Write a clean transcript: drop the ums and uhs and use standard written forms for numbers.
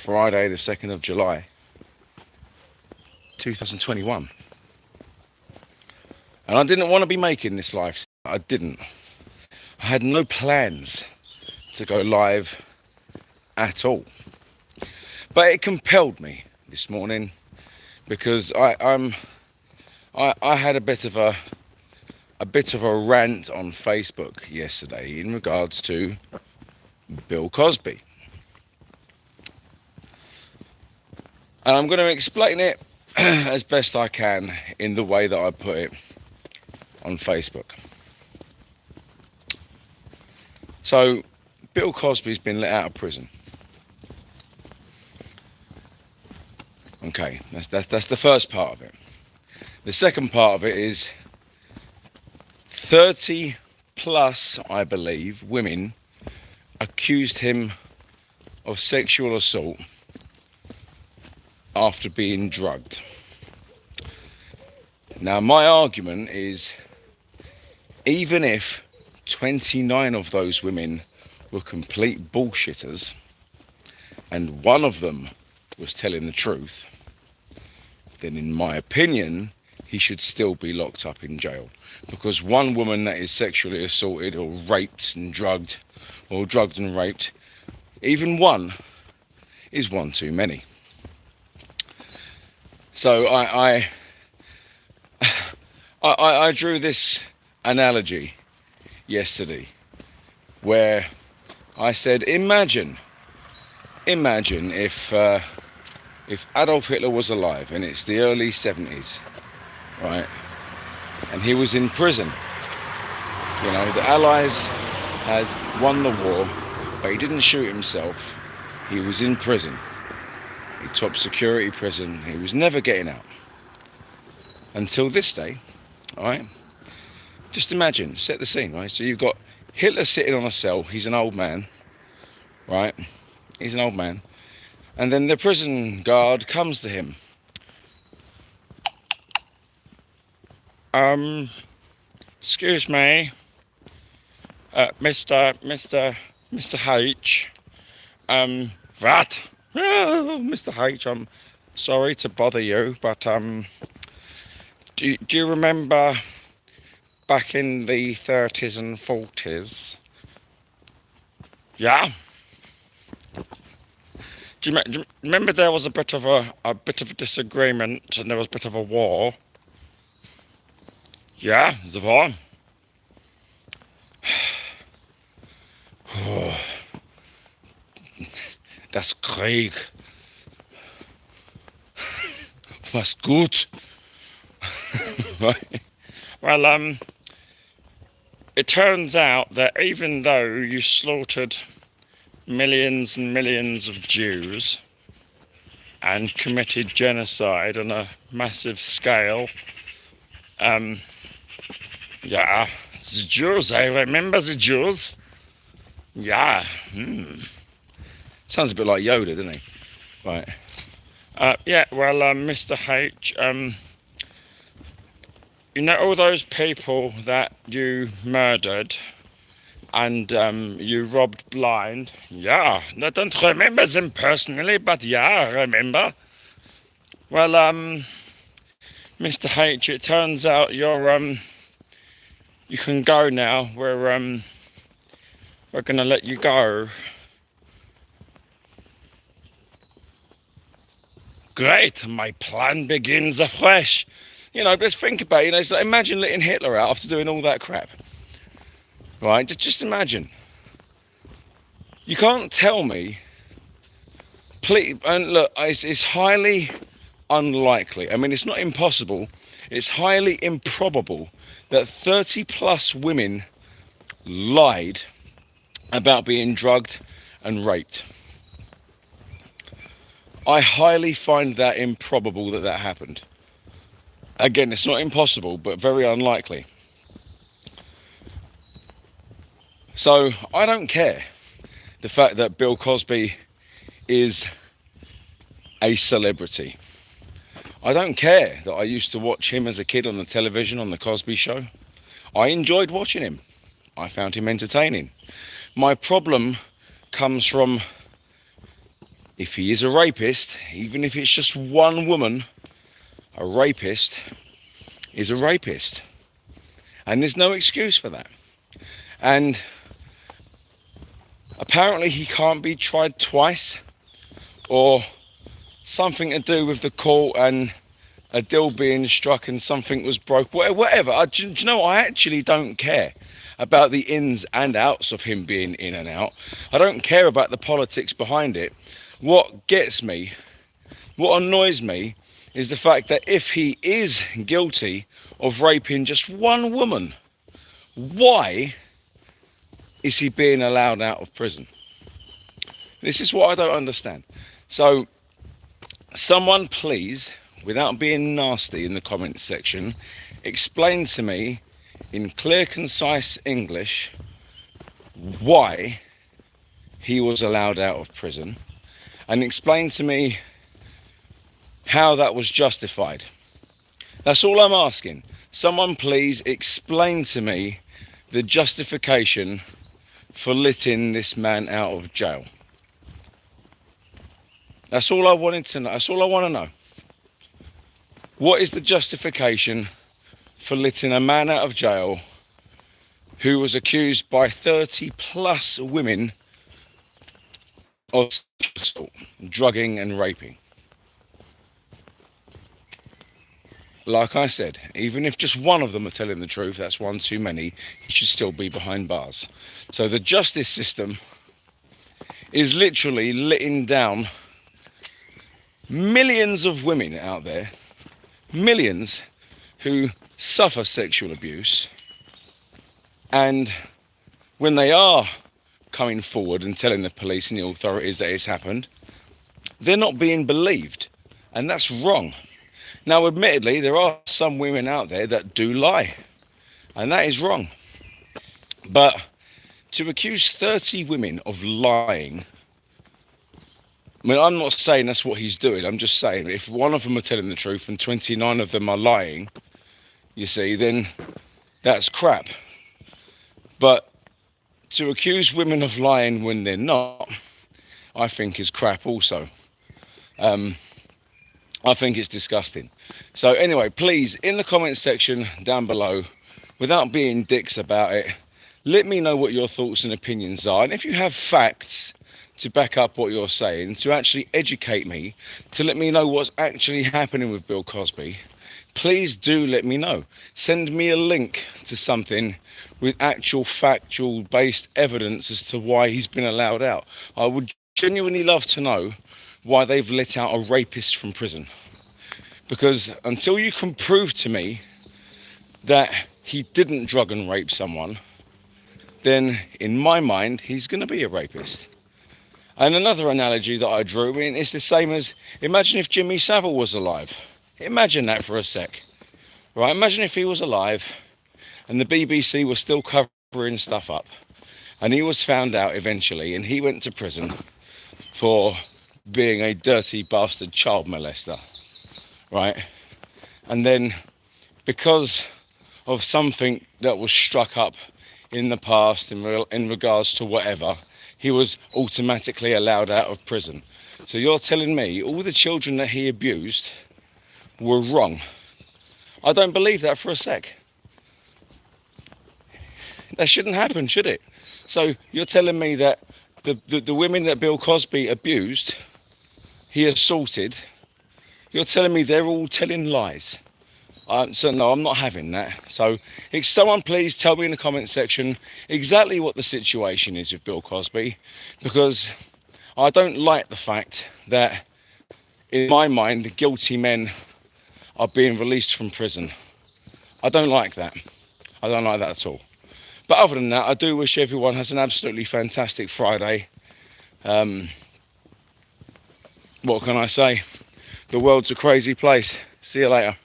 Friday, the 2nd of July, 2021. And I didn't want to be making this live. I didn't. I had no plans to go live at all. But it compelled me this morning because I had a bit of a rant on Facebook yesterday in regards to Bill Cosby. And I'm going to explain it as best I can in the way that I put it on Facebook. So, Bill Cosby's been let out of prison. Okay, that's the first part of it. The second part of it is 30 plus, I believe, women accused him of sexual assault after being drugged. Now, my argument is, even if 29 of those women were complete bullshitters and one of them was telling the truth, then in my opinion, he should still be locked up in jail. Because one woman that is sexually assaulted or raped and drugged, or drugged and raped, even one is one too many. So I drew this analogy yesterday where I said, imagine if Adolf Hitler was alive and it's the early 70s, right? And he was in prison. You know, the Allies had won the war, but he didn't shoot himself. He was in prison. A top security prison. He was never getting out. Until this day, alright? Just imagine, set the scene, right? So you've got Hitler sitting on a cell. He's an old man, right? He's an old man. And then the prison guard comes to him. Excuse me, Mr. H. What? Oh, Mr. H, I'm sorry to bother you, but do you remember back in the 30s and 40s? Yeah. Do you remember there was a bit of a disagreement and there was a bit of a war? Yeah, the war. Oh, das Krieg. Was gut. Well, it turns out that even though you slaughtered millions and millions of Jews and committed genocide on a massive scale, yeah, the Jews, I remember the Jews. Yeah, Sounds a bit like Yoda, doesn't he? Right. Yeah, well, Mr. H, you know all those people that you murdered and you robbed blind? Yeah, I don't remember them personally, but yeah, I remember. Well, Mr. H, it turns out you can go now. We're gonna let you go. Great, my plan begins afresh. You know, just think about it. You know, so imagine letting Hitler out after doing all that crap. Right? Just imagine. You can't tell me. Please, and look, it's highly unlikely. I mean, it's not impossible. It's highly improbable that 30 plus women lied about being drugged and raped. I highly find that improbable that happened. Again, it's not impossible, but very unlikely. So I don't care the fact that Bill Cosby is a celebrity. I don't care that I used to watch him as a kid on the television on The Cosby Show. I enjoyed watching him. I found him entertaining. My problem comes from if he is a rapist, even if it's just one woman, a rapist is a rapist. And there's no excuse for that. And apparently he can't be tried twice, or something to do with the court and a deal being struck and something was broke, whatever. Do you know, I actually don't care about the ins and outs of him being in and out. I don't care about the politics behind it. What gets me, what annoys me, is the fact that if he is guilty of raping just one woman, why is he being allowed out of prison? This is what I don't understand. So someone please, without being nasty in the comments section, explain to me in clear, concise English why he was allowed out of prison, and explain to me how that was justified. That's all I'm asking. Someone please explain to me the justification for letting this man out of jail. That's all I wanted to know. That's all I want to know. What is the justification for letting a man out of jail who was accused by 30 plus women of assault, drugging and raping? Like I said, even if just one of them are telling the truth, that's one too many. He should still be behind bars. So the justice system is literally letting down millions of women out there, millions who suffer sexual abuse, and when they are coming forward and telling the police and the authorities that it's happened, they're not being believed, and that's wrong. Now, admittedly, there are some women out there that do lie, and that is wrong. But to accuse 30 women of lying, I mean, I'm not saying that's what he's doing. I'm just saying if one of them are telling the truth and 29 of them are lying, you see, then that's crap. But to accuse women of lying when they're not, I think is crap also. I think it's disgusting. So anyway, please, in the comments section down below, without being dicks about it, let me know what your thoughts and opinions are. And if you have facts to back up what you're saying, to actually educate me, to let me know what's actually happening with Bill Cosby, please do let me know. Send me a link to something with actual factual based evidence as to why he's been allowed out. I would genuinely love to know why they've let out a rapist from prison. Because until you can prove to me that he didn't drug and rape someone, then in my mind, he's going to be a rapist. And another analogy that I drew in is the same as, imagine if Jimmy Savile was alive. Imagine that for a sec. Right, imagine if he was alive and the BBC was still covering stuff up, and he was found out eventually and he went to prison for being a dirty bastard child molester, right? And then because of something that was struck up in the past in regards to whatever, he was automatically allowed out of prison. So you're telling me all the children that he abused were wrong? I don't believe that for a sec. That shouldn't happen, should it? So you're telling me that the women that Bill Cosby abused, he assaulted, you're telling me they're all telling lies? So no, I'm not having that. So someone please tell me in the comment section exactly what the situation is with Bill Cosby, because I don't like the fact that, in my mind, the guilty men are being released from prison. I don't like that. I don't like that at all. But other than that, I do wish everyone has an absolutely fantastic Friday. What can I say? The world's a crazy place. See you later.